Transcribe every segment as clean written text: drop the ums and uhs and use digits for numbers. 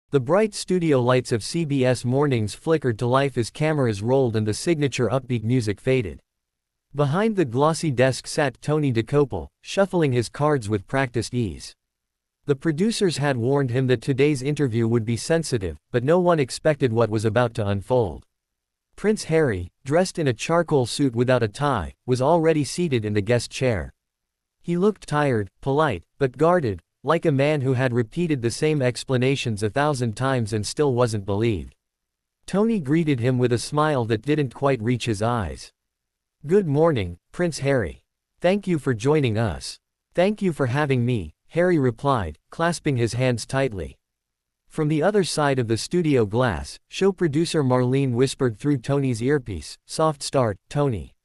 The bright studio lights of CBS Mornings flickered to life as cameras rolled and the signature upbeat music faded. Behind the glossy desk sat Tony Dokoupil, shuffling his cards with practiced ease. The producers had warned him that today's interview would be sensitive, but no one expected what was about to unfold. Prince Harry, dressed in a charcoal suit without a tie, was already seated in the guest chair. He looked tired, polite, but guarded, like a man who had repeated the same explanations 1,000 times and still wasn't believed. Tony greeted him with a smile that didn't quite reach his eyes. "Good morning, Prince Harry. Thank you for joining us." "Thank you for having me," Harry replied, clasping his hands tightly. From the other side of the studio glass, show producer Marlene whispered through Tony's earpiece, "Soft start, Tony.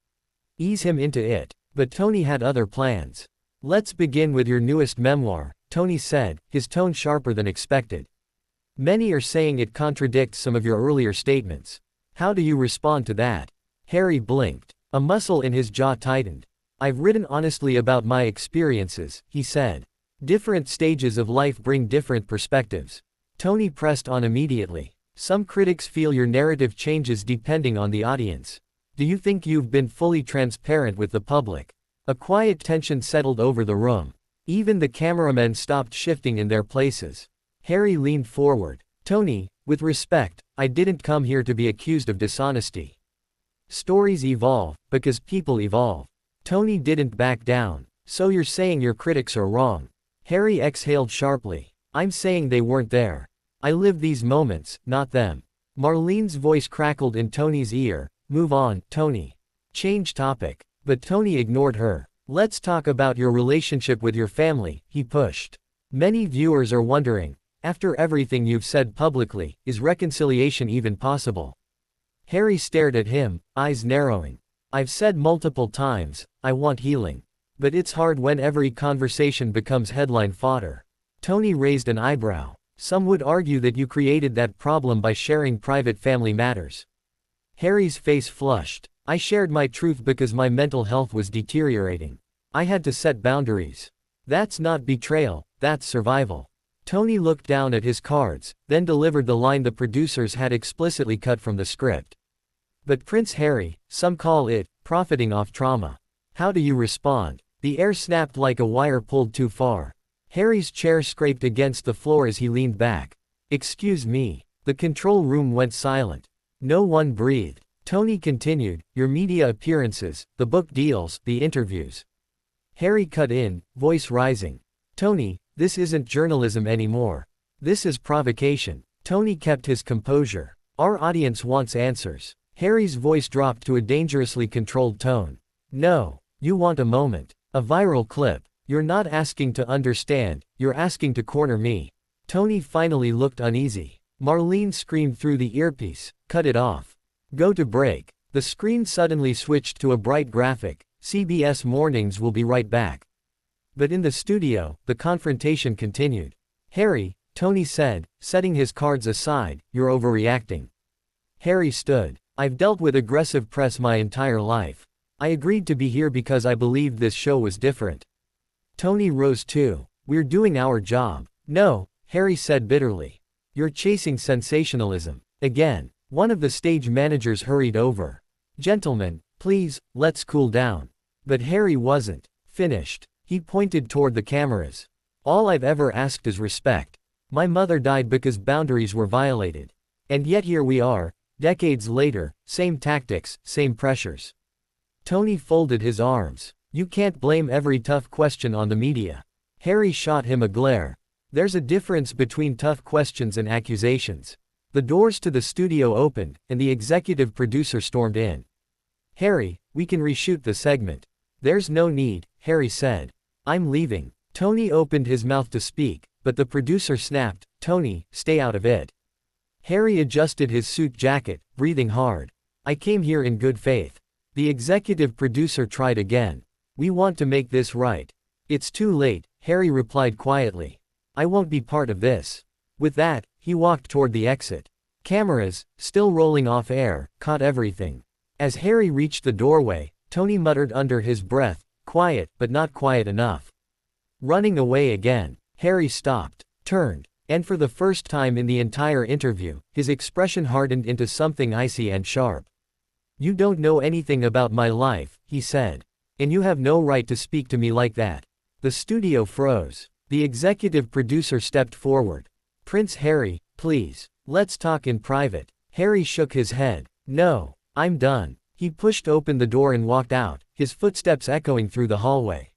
Ease him into it." But Tony had other plans. "Let's begin with your newest memoir," Tony said, his tone sharper than expected. "Many are saying it contradicts some of your earlier statements. How do you respond to that?" Harry blinked. A muscle in his jaw tightened. "I've written honestly about my experiences," he said. "Different stages of life bring different perspectives." Tony pressed on immediately. "Some critics feel your narrative changes depending on the audience. Do you think you've been fully transparent with the public?" A quiet tension settled over the room. Even the cameramen stopped shifting in their places. Harry leaned forward. "Tony, with respect, I didn't come here to be accused of dishonesty. Stories evolve, because people evolve." Tony didn't back down. "So you're saying your critics are wrong?" Harry exhaled sharply. "I'm saying they weren't there. I live these moments, not them." Marlene's voice crackled in Tony's ear. "Move on, Tony. Change topic." But Tony ignored her. "Let's talk about your relationship with your family," he pushed. "Many viewers are wondering, after everything you've said publicly, is reconciliation even possible?" Harry stared at him, eyes narrowing. "I've said multiple times, I want healing. But it's hard when every conversation becomes headline fodder." Tony raised an eyebrow. "Some would argue that you created that problem by sharing private family matters." Harry's face flushed. "I shared my truth because my mental health was deteriorating. I had to set boundaries. That's not betrayal, that's survival." Tony looked down at his cards, then delivered the line the producers had explicitly cut from the script. "But Prince Harry, some call it profiting off trauma. How do you respond?" The air snapped like a wire pulled too far. Harry's chair scraped against the floor as he leaned back. "Excuse me." The control room went silent. No one breathed. Tony continued, "Your media appearances, the book deals, the interviews." Harry cut in, voice rising. "Tony, this isn't journalism anymore. This is provocation." Tony kept his composure. "Our audience wants answers." Harry's voice dropped to a dangerously controlled tone. "No. You want a moment. A viral clip. You're not asking to understand, you're asking to corner me." Tony finally looked uneasy. Marlene screamed through the earpiece, "Cut it off. Go to break." The screen suddenly switched to a bright graphic. "CBS Mornings will be right back." But in the studio, the confrontation continued. "Harry," Tony said, setting his cards aside, "you're overreacting." Harry stood. "I've dealt with aggressive press my entire life. I agreed to be here because I believed this show was different." Tony rose too. "We're doing our job." "No," Harry said bitterly. "You're chasing sensationalism." Again. One of the stage managers hurried over. "Gentlemen, please, let's cool down." But Harry wasn't finished. He pointed toward the cameras. "All I've ever asked is respect. My mother died because boundaries were violated. And yet here we are, decades later, same tactics, same pressures." Tony folded his arms. "You can't blame every tough question on the media." Harry shot him a glare. "There's a difference between tough questions and accusations." The doors to the studio opened, and the executive producer stormed in. "Harry, we can reshoot the segment." "There's no need," Harry said. "I'm leaving." Tony opened his mouth to speak, but the producer snapped, "Tony, stay out of it." Harry adjusted his suit jacket, breathing hard. "I came here in good faith." The executive producer tried again. "We want to make this right." "It's too late," Harry replied quietly. "I won't be part of this." With that, he walked toward the exit. Cameras, still rolling off air, caught everything. As Harry reached the doorway, Tony muttered under his breath, "Quiet, but not quiet enough." Running away again. Harry stopped, turned, And for the first time in the entire interview, his expression hardened into something icy and sharp. "You don't know anything about my life," he said. "And you have no right to speak to me like that." The studio froze. The executive producer stepped forward. "Prince Harry, please. Let's talk in private." Harry shook his head. "No. I'm done." He pushed open the door and walked out, his footsteps echoing through the hallway.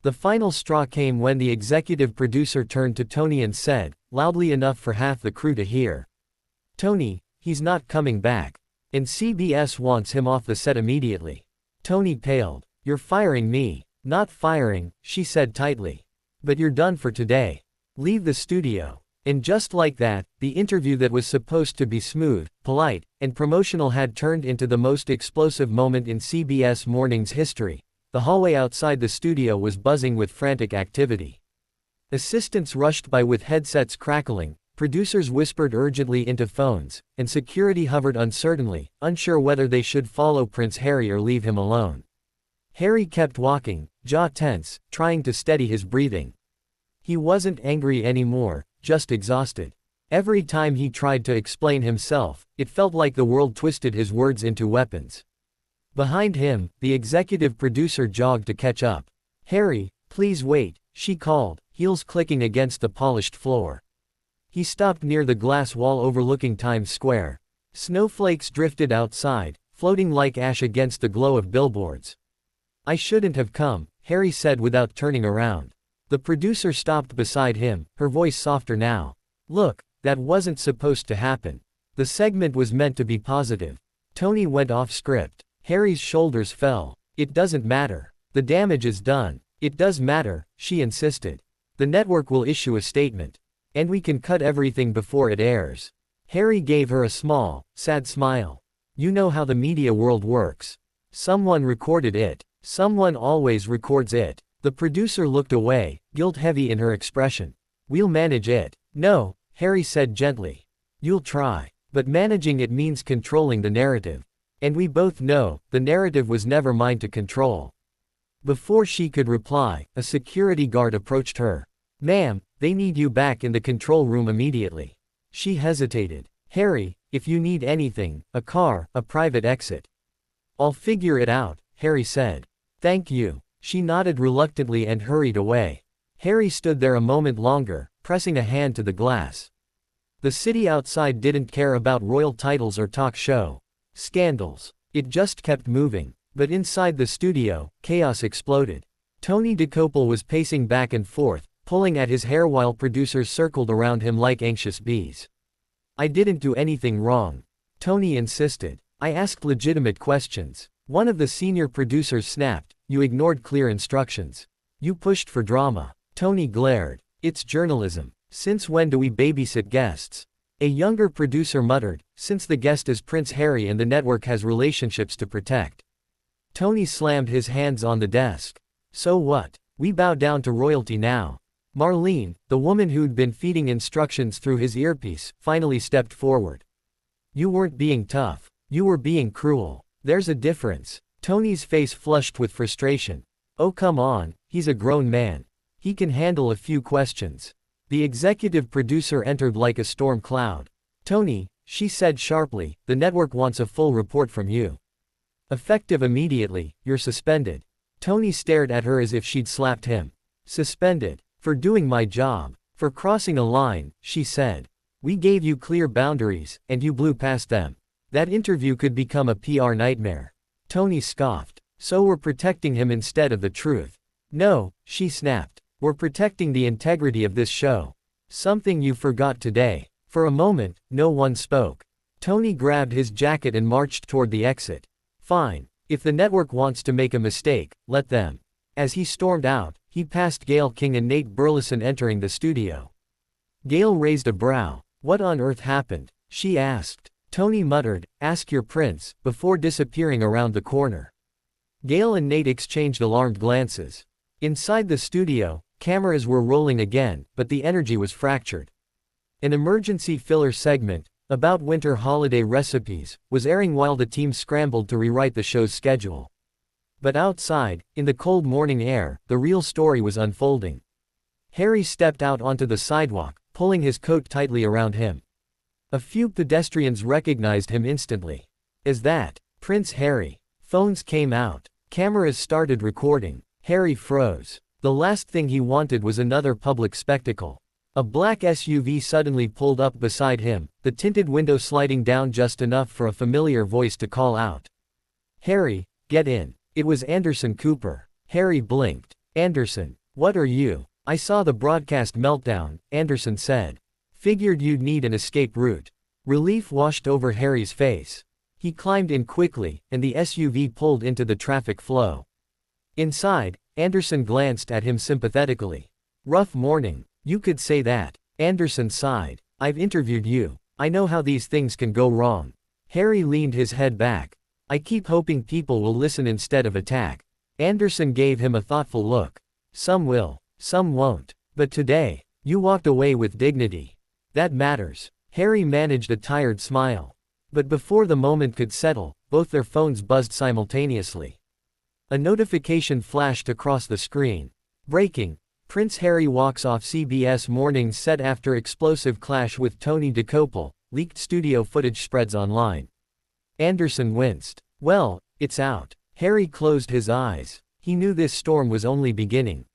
The final straw came when the executive producer turned to Tony and said, loudly enough for half the crew to hear, "Tony, he's not coming back. And CBS wants him off the set immediately." Tony paled. "You're firing me." "Not firing," she said tightly. "But you're done for today. Leave the studio." And just like that, the interview that was supposed to be smooth, polite, and promotional had turned into the most explosive moment in CBS Mornings history. The hallway outside the studio was buzzing with frantic activity. Assistants rushed by with headsets crackling, producers whispered urgently into phones, and security hovered uncertainly, unsure whether they should follow Prince Harry or leave him alone. Harry kept walking, jaw tense, trying to steady his breathing. He wasn't angry anymore, just exhausted. Every time he tried to explain himself, it felt like the world twisted his words into weapons. Behind him, the executive producer jogged to catch up. "Harry, please wait," she called, heels clicking against the polished floor. He stopped near the glass wall overlooking Times Square. Snowflakes drifted outside, floating like ash against the glow of billboards. "I shouldn't have come," Harry said without turning around. The producer stopped beside him, her voice softer now. "Look, that wasn't supposed to happen. The segment was meant to be positive." Tony went off script. Harry's shoulders fell. "It doesn't matter. The damage is done." "It does matter," she insisted. "The network will issue a statement. And we can cut everything before it airs." Harry gave her a small, sad smile. "You know how the media world works. Someone recorded it. Someone always records it." The producer looked away, guilt-heavy in her expression. "We'll manage it." "No," Harry said gently. "You'll try. But managing it means controlling the narrative. And we both know, the narrative was never mine to control." Before she could reply, a security guard approached her. "Ma'am, they need you back in the control room immediately." She hesitated. "Harry, if you need anything, a car, a private exit." "I'll figure it out," Harry said. "Thank you." She nodded reluctantly and hurried away. Harry stood there a moment longer, pressing a hand to the glass. The city outside didn't care about royal titles or talk show scandals. It just kept moving. But inside the studio, chaos exploded. Tony Dokoupil was pacing back and forth, pulling at his hair while producers circled around him like anxious bees. "I didn't do anything wrong," Tony insisted. "I asked legitimate questions." One of the senior producers snapped, "You ignored clear instructions. You pushed for drama." Tony glared. "It's journalism. Since when do we babysit guests?" A younger producer muttered, "Since the guest is Prince Harry and the network has relationships to protect." Tony slammed his hands on the desk. "So what? We bow down to royalty now." Marlene, the woman who'd been feeding instructions through his earpiece, finally stepped forward. "You weren't being tough. You were being cruel. There's a difference." Tony's face flushed with frustration. "Oh come on, he's a grown man. He can handle a few questions." The executive producer entered like a storm cloud. "Tony," she said sharply, "the network wants a full report from you. Effective immediately, you're suspended." Tony stared at her as if she'd slapped him. "Suspended? For doing my job. For crossing a line," she said. "We gave you clear boundaries, and you blew past them. That interview could become a PR nightmare." Tony scoffed. "So we're protecting him instead of the truth." "No," she snapped. "We're protecting the integrity of this show. Something you forgot today." For a moment, no one spoke. Tony grabbed his jacket and marched toward the exit. "Fine. If the network wants to make a mistake, let them." As he stormed out, he passed Gayle King and Nate Burleson entering the studio. Gayle raised a brow. "What on earth happened?" she asked. Tony muttered, "Ask your prince," before disappearing around the corner. Gayle and Nate exchanged alarmed glances. Inside the studio, cameras were rolling again, but the energy was fractured. An emergency filler segment, about winter holiday recipes, was airing while the team scrambled to rewrite the show's schedule. But outside, in the cold morning air, the real story was unfolding. Harry stepped out onto the sidewalk, pulling his coat tightly around him. A few pedestrians recognized him instantly. Is that Prince Harry? Phones came out. Cameras started recording. Harry froze. The last thing he wanted was another public spectacle. A black SUV suddenly pulled up beside him, the tinted window sliding down just enough for a familiar voice to call out. Harry, get in. It was Anderson Cooper. Harry blinked. Anderson, what are you? I saw the broadcast meltdown, Anderson said. Figured you'd need an escape route. Relief washed over Harry's face. He climbed in quickly, and the SUV pulled into the traffic flow. Inside, Anderson glanced at him sympathetically. Rough morning. You could say that. Anderson sighed. I've interviewed you. I know how these things can go wrong. Harry leaned his head back. I keep hoping people will listen instead of attack. Anderson gave him a thoughtful look. Some will, some won't. But today, you walked away with dignity. That matters. Harry managed a tired smile. But before the moment could settle, both their phones buzzed simultaneously. A notification flashed across the screen. Breaking. Prince Harry walks off CBS Mornings set after explosive clash with Tony Dokoupil, leaked studio footage spreads online. Anderson winced. Well, it's out. Harry closed his eyes. He knew this storm was only beginning.